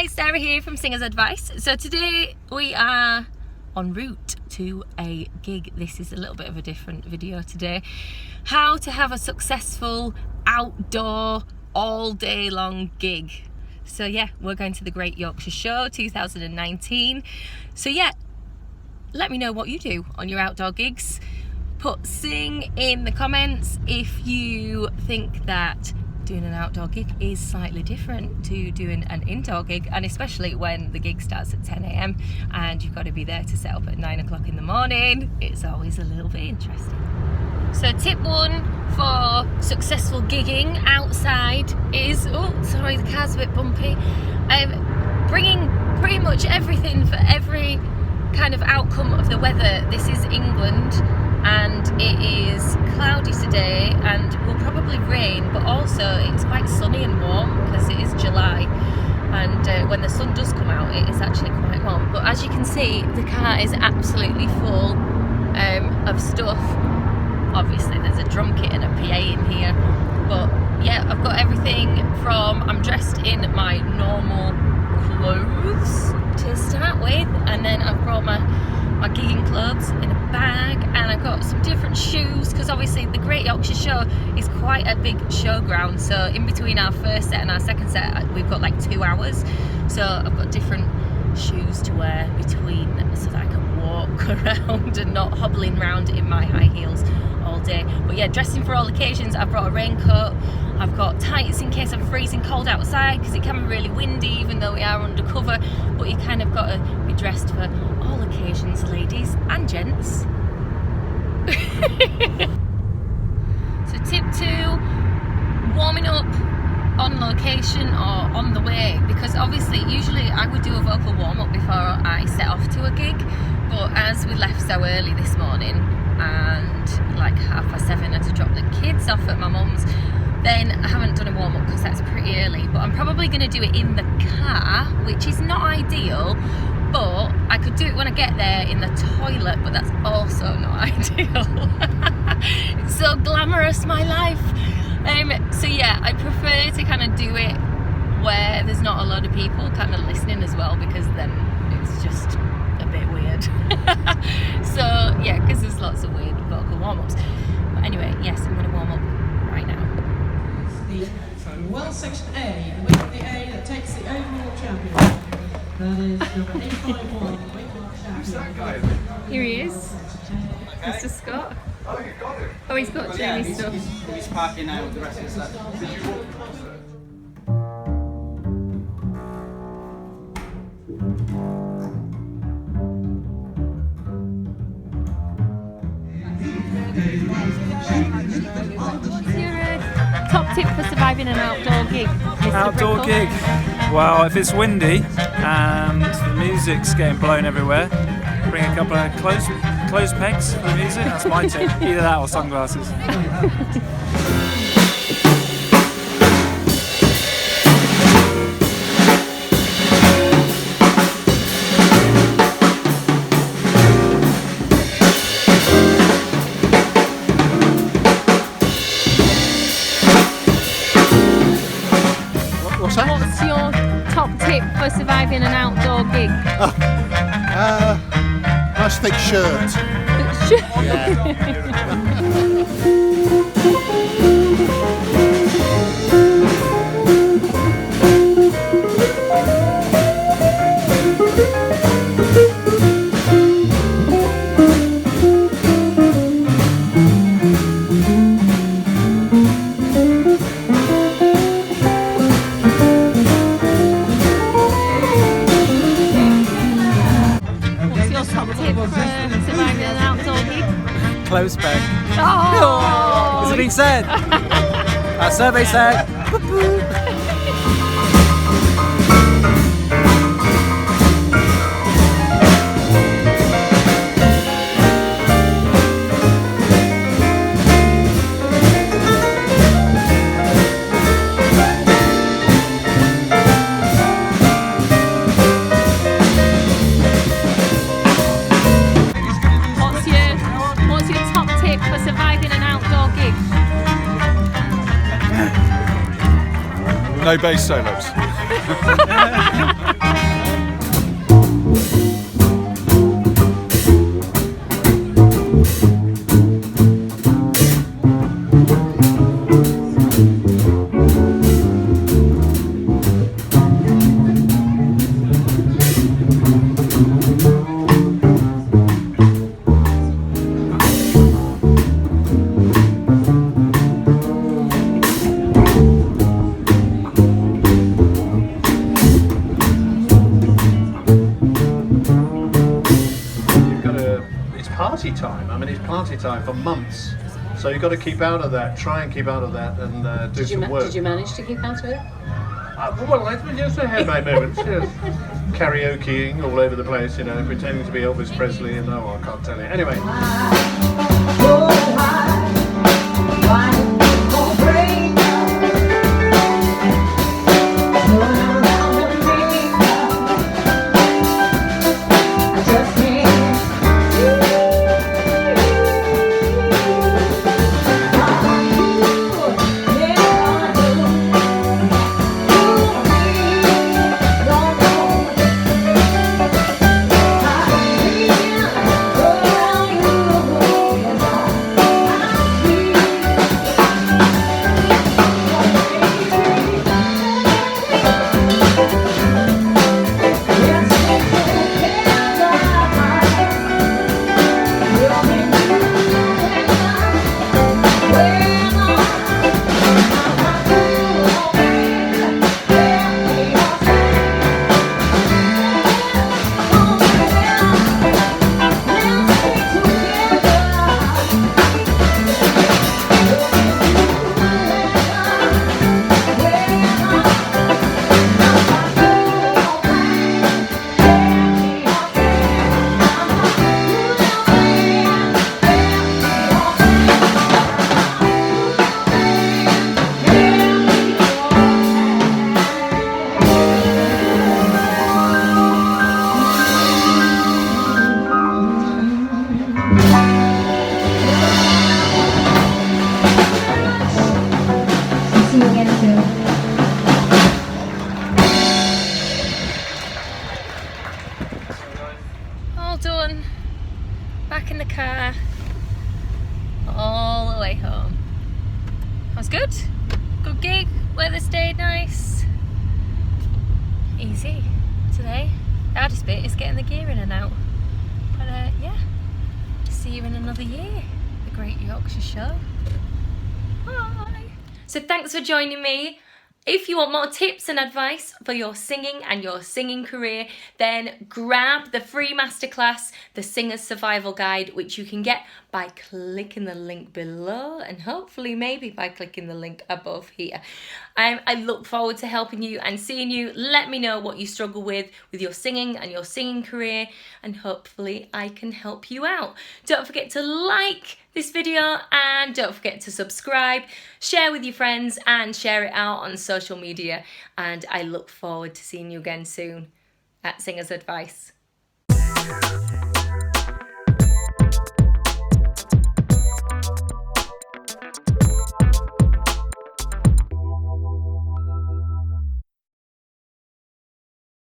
guys, Sarah here from Singer's Advice. So today we are en route to a gig. This is a little bit of a different video today. How to have a successful outdoor all day long gig. So yeah, we're going to the Great Yorkshire Show 2019. So yeah, let me know what you do on your outdoor gigs. Put sing in the comments if you think that doing an outdoor gig is slightly different to doing an indoor gig, and especially when the gig starts at 10 AM and you've got to be there to set up at 9 o'clock in the morning. It's always a little bit interesting. So tip one for successful gigging outside is, oh sorry, the car's a bit bumpy, bringing pretty much everything for every kind of outcome of the weather. This is England and it is cloudy today and will probably rain, but also it's quite sunny and warm because it is July, and when the sun does come out it is actually quite warm. But as you can see, the car is absolutely full of stuff. Obviously there's a drum kit and a PA in here, but yeah, I've got everything from, I'm dressed in my normal clothes to start with, and then I've brought my gigging clothes in a bag, and I've got some different shoes because obviously the Great Yorkshire Show is quite a big showground, so in between our first set and our second set we've got like 2 hours, so I've got different shoes to wear between so that I can walk around and not hobbling around in my high heels all day. But yeah, dressing for all occasions. I've brought a raincoat, I've got tights in case I'm freezing cold outside because it can be really windy even though we are undercover, but you kind of got to be dressed for all occasions, ladies and gents. So tip 2, warming up on location or on the way, because obviously usually I would do a vocal warm-up before I set off to a gig, but as we left so early this morning and like 7:30 I had to drop the kids off at my mum's, then I haven't done a warm-up because that's pretty early, but I'm probably going to do it in the car, which is not ideal, but I could do it when I get there in the toilet, but that's also not ideal. It's so glamorous, my life. So yeah, I prefer to kind of do it where there's not a lot of people kind of listening as well, because then it's just a bit weird. So yeah, because there's lots of weird vocal warm-ups. But anyway, yes, I'm going to warm up right now. From Well Section A, the weight of the A that takes the overall champion. That is number 851, weight champion. Here he is, Mr. Scott. Oh, you got it. Oh, he's got Jamie's stuff. He's parking now with the rest of the stuff. Did you walk across it? What's your top tip for surviving an outdoor gig, Mr. Outdoor Prickle? gig? Well, if it's windy and the music's getting blown everywhere, bring a couple of clothes pegs for the music. That's my tip. Either that or sunglasses. What's that? What's your top tip for surviving an outdoor gig? Nice thick shirt. Surviving an outdoor gig? Clothes peg. Oh! Has it been said? Our survey said. What's your top tip for surviving an outdoor gig? No bass solos. party time. I mean, it's party time for months. So you've got to keep out of that, try and keep out of that, and do some work. Did you manage to keep out of it? Well, yes, I had my moments, yes. Karaokeing all over the place, you know, pretending to be Elvis Presley, and oh, I can't tell you. Anyway. All done. Back in the car. All the way home. That was good. Good gig. Weather stayed nice. Easy today. The hardest bit is getting the gear in and out. But yeah, see you in another year. The Great Yorkshire Show. Bye. So thanks for joining me. If you want more tips and advice for your singing and your singing career, then grab the free masterclass, The Singer's Survival Guide, which you can get by clicking the link below and hopefully maybe by clicking the link above here. I look forward to helping you and seeing you. Let me know what you struggle with your singing and your singing career, and hopefully I can help you out. Don't forget to like this video and don't forget to subscribe, share with your friends and share it out on social media, and I look forward to seeing you again soon at Singer's Advice.